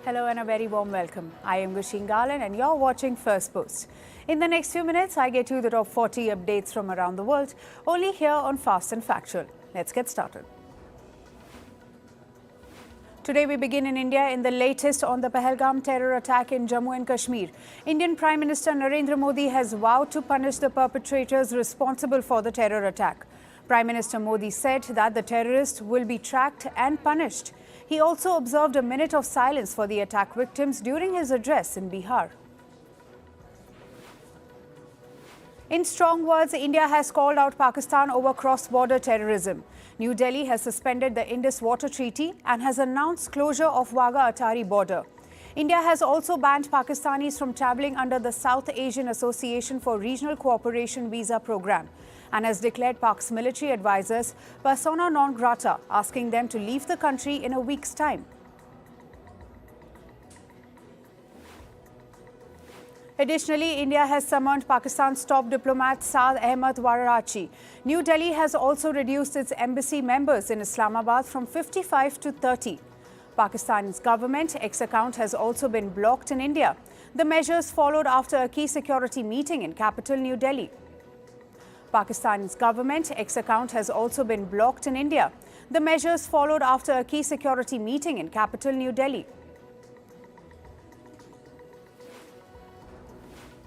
Hello and a very warm welcome. I am Gushin Garland and you're watching Firstpost. In the next few minutes, I get you the top 40 updates from around the world, only here on Fast and Factual. Let's get started. Today we begin in India in the latest on the Pahalgam terror attack in Jammu and Kashmir. Indian Prime Minister Narendra Modi has vowed to punish the perpetrators responsible for the terror attack. Prime Minister Modi said that the terrorists will be tracked and punished. He also observed a minute of silence for the attack victims during his address in Bihar. In strong words, India has called out Pakistan over cross-border terrorism. New Delhi has suspended the Indus Waters Treaty and has announced closure of Wagah-Atari border. India has also banned Pakistanis from travelling under the South Asian Association for Regional Cooperation visa program and has declared Pak's military advisors persona non grata, asking them to leave the country in a week's time. Additionally, India has summoned Pakistan's top diplomat Saad Ahmad Warraich. New Delhi has also reduced its embassy members in Islamabad from 55 to 30. Pakistan's government X account has also been blocked in India. The measures followed after a key security meeting in capital New Delhi. Pakistan's government X account has also been blocked in India. The measures followed after a key security meeting in capital New Delhi.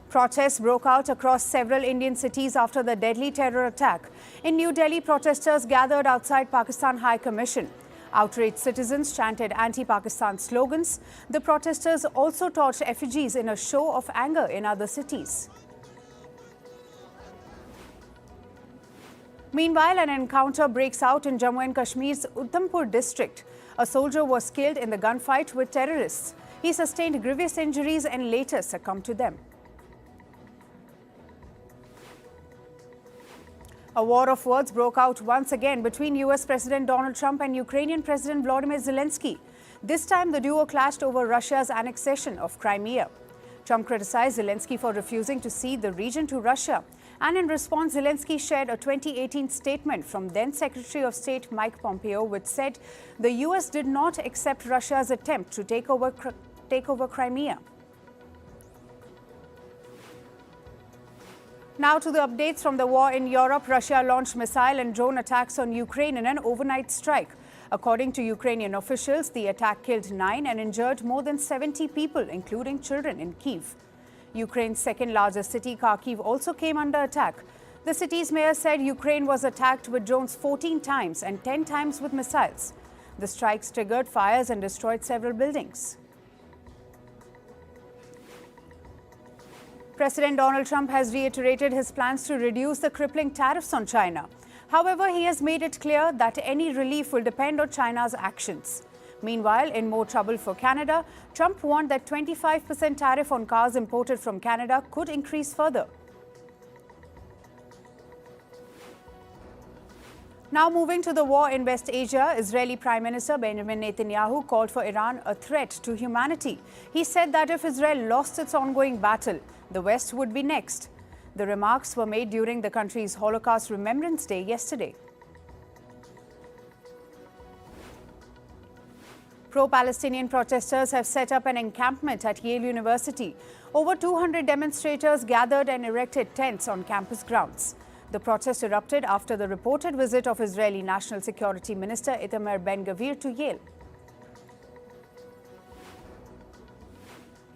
Protests broke out across several Indian cities after the deadly terror attack. In New Delhi, protesters gathered outside Pakistan High Commission. Outraged citizens chanted anti-Pakistan slogans. The protesters also torched effigies in a show of anger in other cities. Meanwhile, an encounter breaks out in Jammu and Kashmir's Udhampur district. A soldier was killed in the gunfight with terrorists. He sustained grievous injuries and later succumbed to them. A war of words broke out once again between US President Donald Trump and Ukrainian President Volodymyr Zelensky. This time, the duo clashed over Russia's annexation of Crimea. Trump criticized Zelensky for refusing to cede the region to Russia. And in response, Zelensky shared a 2018 statement from then Secretary of State Mike Pompeo, which said the US did not accept Russia's attempt to take over Crimea. Now to the updates from the war in Europe. Russia launched missile and drone attacks on Ukraine in an overnight strike. According to Ukrainian officials, the attack killed 9 and injured more than 70 people, including children, in Kyiv. Ukraine's second largest city, Kharkiv, also came under attack. The city's mayor said Ukraine was attacked with drones 14 times and 10 times with missiles. The strikes triggered fires and destroyed several buildings. President Donald Trump has reiterated his plans to reduce the crippling tariffs on China. However, he has made it clear that any relief will depend on China's actions. Meanwhile, in more trouble for Canada, Trump warned that 25% tariff on cars imported from Canada could increase further. Now moving to the war in West Asia, Israeli Prime Minister Benjamin Netanyahu called for Iran a threat to humanity. He said that if Israel lost its ongoing battle, the West would be next. The remarks were made during the country's Holocaust Remembrance Day yesterday. Pro-Palestinian protesters have set up an encampment at Yale University. Over 200 demonstrators gathered and erected tents on campus grounds. The protest erupted after the reported visit of Israeli National Security Minister Itamar Ben-Gvir to Yale.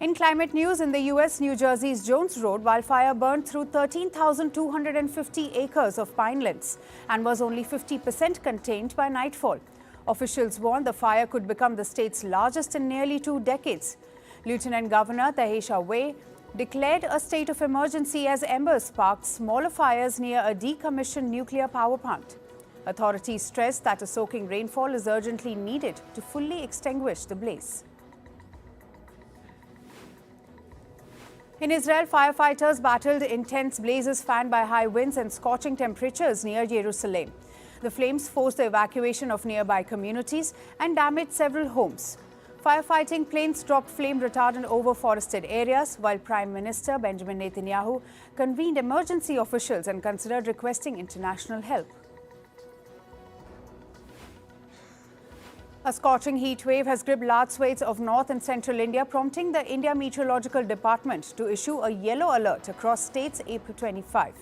In climate news, in the U.S., New Jersey's Jones Road wildfire burned through 13,250 acres of pinelands and was only 50% contained by nightfall. Officials warned the fire could become the state's largest in nearly 2 decades. Lieutenant Governor Tahesha Wei declared a state of emergency as embers sparked smaller fires near a decommissioned nuclear power plant. Authorities stressed that a soaking rainfall is urgently needed to fully extinguish the blaze. In Israel, firefighters battled intense blazes fanned by high winds and scorching temperatures near Jerusalem. The flames forced the evacuation of nearby communities and damaged several homes. Firefighting planes dropped flame retardant over forested areas, while Prime Minister Benjamin Netanyahu convened emergency officials and considered requesting international help. A scorching heat wave has gripped large swathes of north and central India, prompting the India Meteorological Department to issue a yellow alert across states April 25.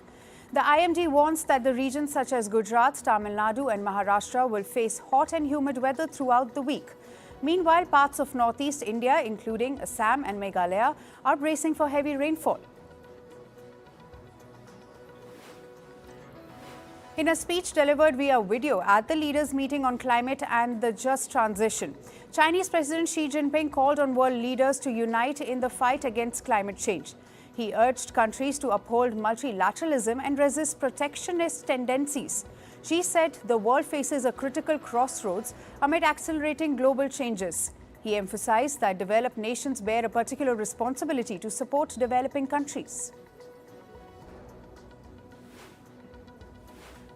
The IMD warns that the regions such as Gujarat, Tamil Nadu and Maharashtra will face hot and humid weather throughout the week. Meanwhile, parts of northeast India, including Assam and Meghalaya, are bracing for heavy rainfall. In a speech delivered via video at the leaders' meeting on climate and the just transition, Chinese President Xi Jinping called on world leaders to unite in the fight against climate change. He urged countries to uphold multilateralism and resist protectionist tendencies. Xi said the world faces a critical crossroads amid accelerating global changes. He emphasized that developed nations bear a particular responsibility to support developing countries.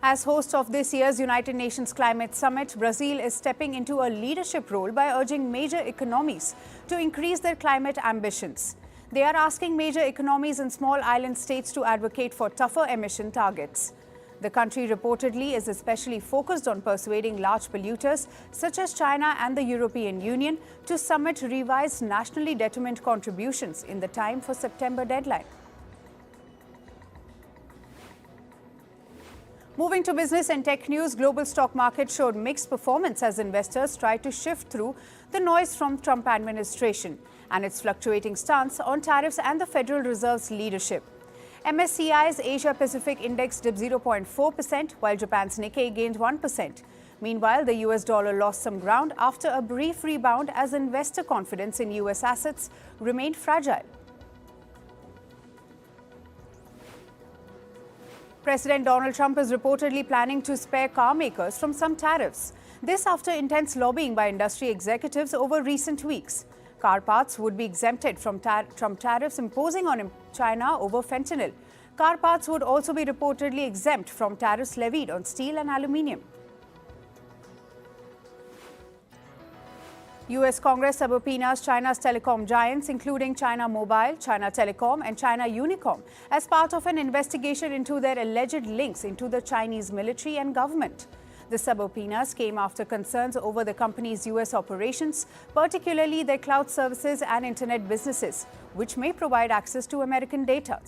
As host of this year's United Nations Climate Summit, Brazil is stepping into a leadership role by urging major economies to increase their climate ambitions. They are asking major economies and small island states to advocate for tougher emission targets. The country reportedly is especially focused on persuading large polluters such as China and the European Union to submit revised nationally determined contributions in the time for September deadline. Moving to business and tech news, global stock market showed mixed performance as investors tried to shift through the noise from Trump administration and its fluctuating stance on tariffs and the Federal Reserve's leadership. MSCI's Asia Pacific Index dipped 0.4%, while Japan's Nikkei gained 1%. Meanwhile, the US dollar lost some ground after a brief rebound as investor confidence in US assets remained fragile. President Donald Trump is reportedly planning to spare car makers from some tariffs. This after intense lobbying by industry executives over recent weeks. Car parts would be exempted from Trump tariffs imposing on China over fentanyl. Car parts would also be reportedly exempt from tariffs levied on steel and aluminium. US Congress subpoenas China's telecom giants, including China Mobile, China Telecom and China Unicom, as part of an investigation into their alleged links into the Chinese military and government. The subpoenas came after concerns over the company's US operations, particularly their cloud services and internet businesses, which may provide access to American data.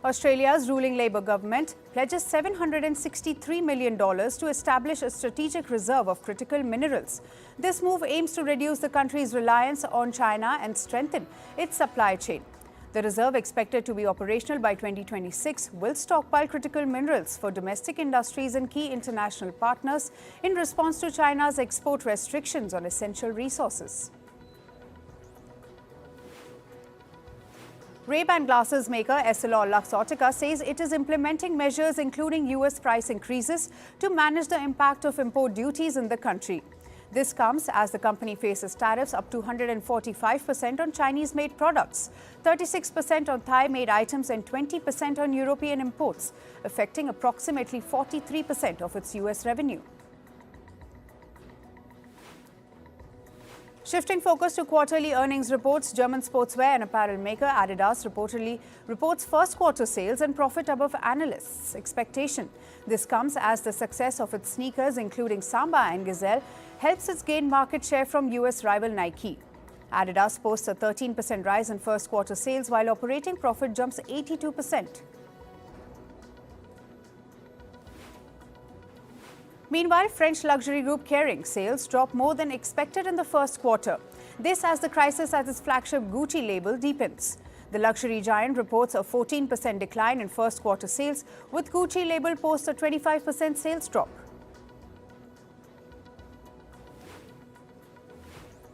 Australia's ruling Labor government pledges $763 million to establish a strategic reserve of critical minerals. This move aims to reduce the country's reliance on China and strengthen its supply chain. The reserve, expected to be operational by 2026, will stockpile critical minerals for domestic industries and key international partners in response to China's export restrictions on essential resources. Ray-Ban glasses maker EssilorLuxottica says it is implementing measures including US price increases to manage the impact of import duties in the country. This comes as the company faces tariffs up to 145% on Chinese-made products, 36% on Thai-made items and 20% on European imports, affecting approximately 43% of its US revenue. Shifting focus to quarterly earnings reports, German sportswear and apparel maker Adidas reportedly reports first quarter sales and profit above analysts' expectation. This comes as the success of its sneakers, including Samba and Gazelle, helps it gain market share from US rival Nike. Adidas posts a 13% rise in first quarter sales, while operating profit jumps 82%. Meanwhile, French luxury group Kering sales dropped more than expected in the first quarter. This as the crisis at its flagship Gucci label deepens. The luxury giant reports a 14% decline in first quarter sales, with Gucci label posts a 25% sales drop.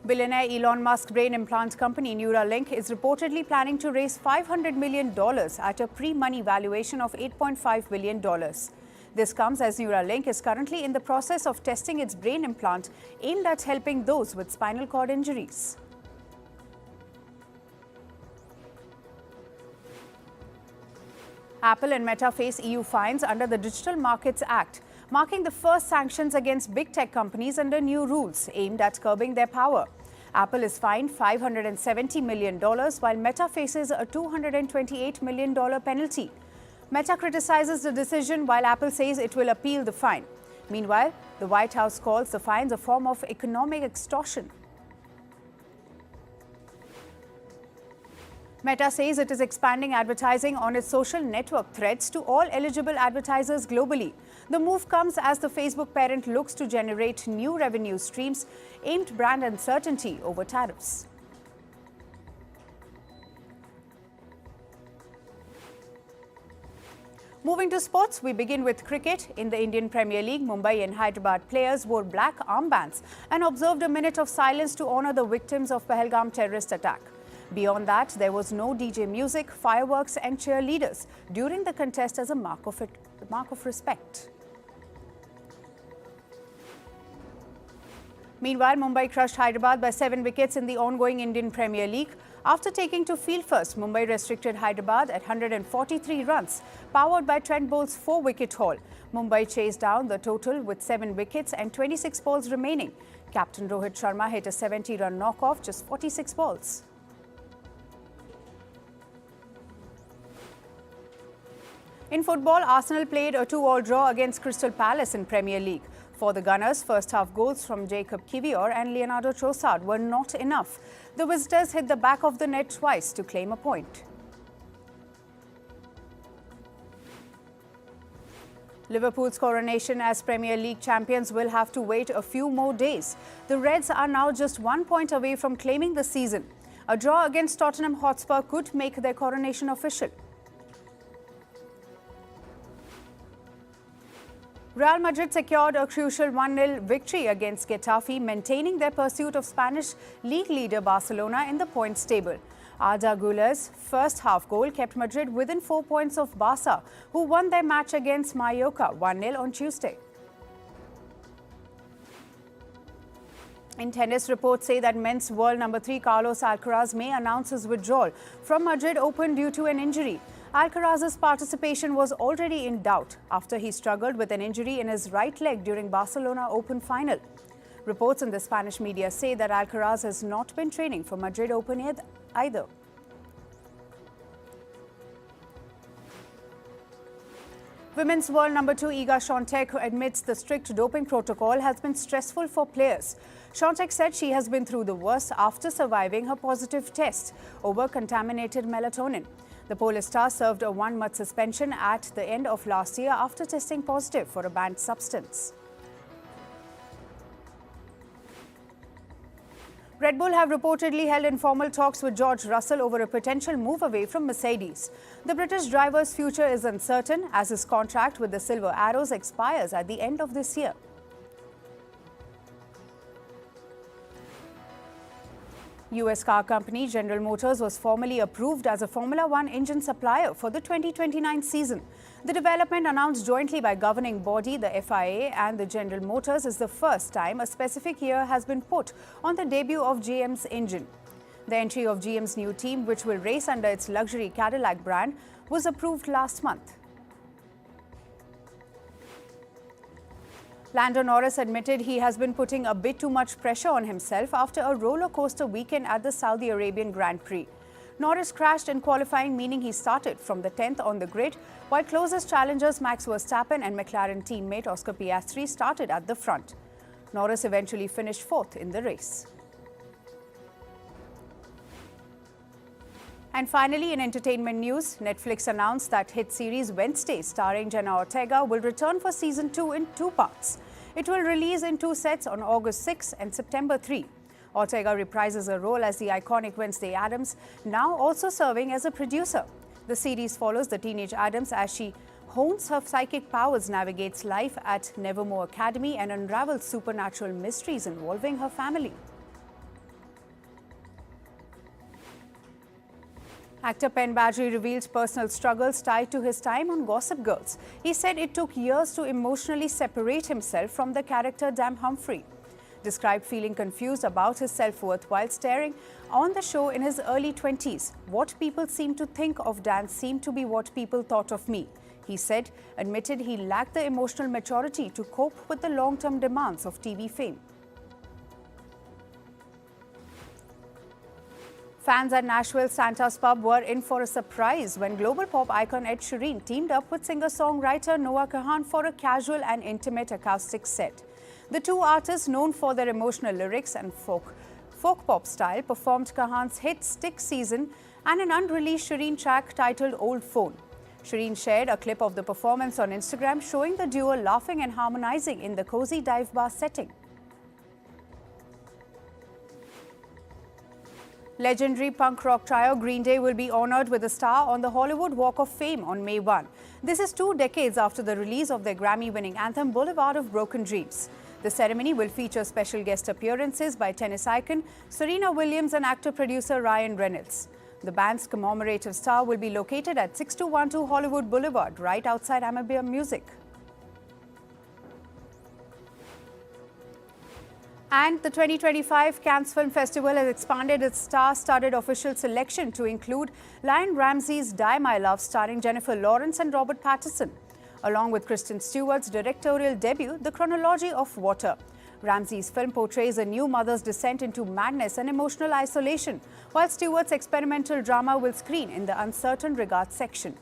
Billionaire Elon Musk's brain implant company Neuralink is reportedly planning to raise $500 million at a pre-money valuation of $8.5 billion. This comes as Neuralink is currently in the process of testing its brain implant aimed at helping those with spinal cord injuries. Apple and Meta face EU fines under the Digital Markets Act, marking the first sanctions against big tech companies under new rules aimed at curbing their power. Apple is fined $570 million, while Meta faces a $228 million penalty. Meta criticizes the decision, while Apple says it will appeal the fine. Meanwhile, the White House calls the fines a form of economic extortion. Meta says it is expanding advertising on its social network Threads to all eligible advertisers globally. The move comes as the Facebook parent looks to generate new revenue streams aimed brand uncertainty over tariffs. Moving to sports, we begin with cricket. In the Indian Premier League, Mumbai and Hyderabad players wore black armbands and observed a minute of silence to honour the victims of Pahalgam terrorist attack. Beyond that, there was no DJ music, fireworks and cheerleaders during the contest as a mark of respect. Meanwhile, Mumbai crushed Hyderabad by 7 wickets in the ongoing Indian Premier League. After taking to field first, Mumbai restricted Hyderabad at 143 runs, powered by Trent Bolt's 4-wicket haul. Mumbai chased down the total with 7 wickets and 26 balls remaining. Captain Rohit Sharma hit a 70-run knock-off, just 46 balls. In football, Arsenal played a 2-2 draw against Crystal Palace in Premier League. For the Gunners, first-half goals from Jacob Kiwior and Leonardo Trossard were not enough. The visitors hit the back of the net twice to claim a point. Liverpool's coronation as Premier League champions will have to wait a few more days. The Reds are now just 1 point away from claiming the season. A draw against Tottenham Hotspur could make their coronation official. Real Madrid secured a crucial 1-0 victory against Getafe, maintaining their pursuit of Spanish league leader Barcelona in the points table. Arda Güler's first-half goal kept Madrid within 4 points of Barca, who won their match against Mallorca 1-0 on Tuesday. In tennis, reports say that men's world number 3 Carlos Alcaraz may announce his withdrawal from Madrid Open due to an injury. Alcaraz's participation was already in doubt after he struggled with an injury in his right leg during Barcelona Open final. Reports in the Spanish media say that Alcaraz has not been training for Madrid Open either. Women's world number 2 Iga Świątek admits the strict doping protocol has been stressful for players. Świątek said she has been through the worst after surviving her positive test over contaminated melatonin. The Polish star served a 1-month suspension at the end of last year after testing positive for a banned substance. Red Bull have reportedly held informal talks with George Russell over a potential move away from Mercedes. The British driver's future is uncertain as his contract with the Silver Arrows expires at the end of this year. US car company General Motors was formally approved as a Formula One engine supplier for the 2029 season. The development announced jointly by governing body, the FIA and the General Motors, is the first time a specific year has been put on the debut of GM's engine. The entry of GM's new team, which will race under its luxury Cadillac brand, was approved last month. Lando Norris admitted he has been putting a bit too much pressure on himself after a roller coaster weekend at the Saudi Arabian Grand Prix. Norris crashed in qualifying, meaning he started from the 10th on the grid, while closest challengers Max Verstappen and McLaren teammate Oscar Piastri started at the front. Norris eventually finished 4th in the race. And finally, in entertainment news, Netflix announced that hit series Wednesday, starring Jenna Ortega, will return for season 2 in 2 parts. It will release in 2 sets on August 6 and September 3. Ortega reprises her role as the iconic Wednesday Addams, now also serving as a producer. The series follows the teenage Addams as she hones her psychic powers, navigates life at Nevermore Academy, and unravels supernatural mysteries involving her family. Actor Penn Badgley revealed personal struggles tied to his time on Gossip Girls. He said it took years to emotionally separate himself from the character Dan Humphrey. Described feeling confused about his self-worth while starring on the show in his early 20s. What people seemed to think of Dan seemed to be what people thought of me. He said, admitted he lacked the emotional maturity to cope with the long-term demands of TV fame. Fans at Nashville's Santa's Pub were in for a surprise when global pop icon Ed Sheeran teamed up with singer-songwriter Noah Kahan for a casual and intimate acoustic set. The two artists, known for their emotional lyrics and folk pop style, performed Kahan's hit Stick Season and an unreleased Sheeran track titled Old Phone. Sheeran shared a clip of the performance on Instagram showing the duo laughing and harmonizing in the cozy dive bar setting. Legendary punk rock trio Green Day will be honored with a star on the Hollywood Walk of Fame on May 1. This is 2 decades after the release of their Grammy-winning anthem Boulevard of Broken Dreams. The ceremony will feature special guest appearances by tennis icon Serena Williams and actor-producer Ryan Reynolds. The band's commemorative star will be located at 6212 Hollywood Boulevard, right outside Amabia Music. And the 2025 Cannes Film Festival has expanded its star-studded official selection to include Lion Ramsey's Die My Love starring Jennifer Lawrence and Robert Pattinson, along with Kristen Stewart's directorial debut, The Chronology of Water. Ramsey's film portrays a new mother's descent into madness and emotional isolation, while Stewart's experimental drama will screen in the Uncertain Regards section.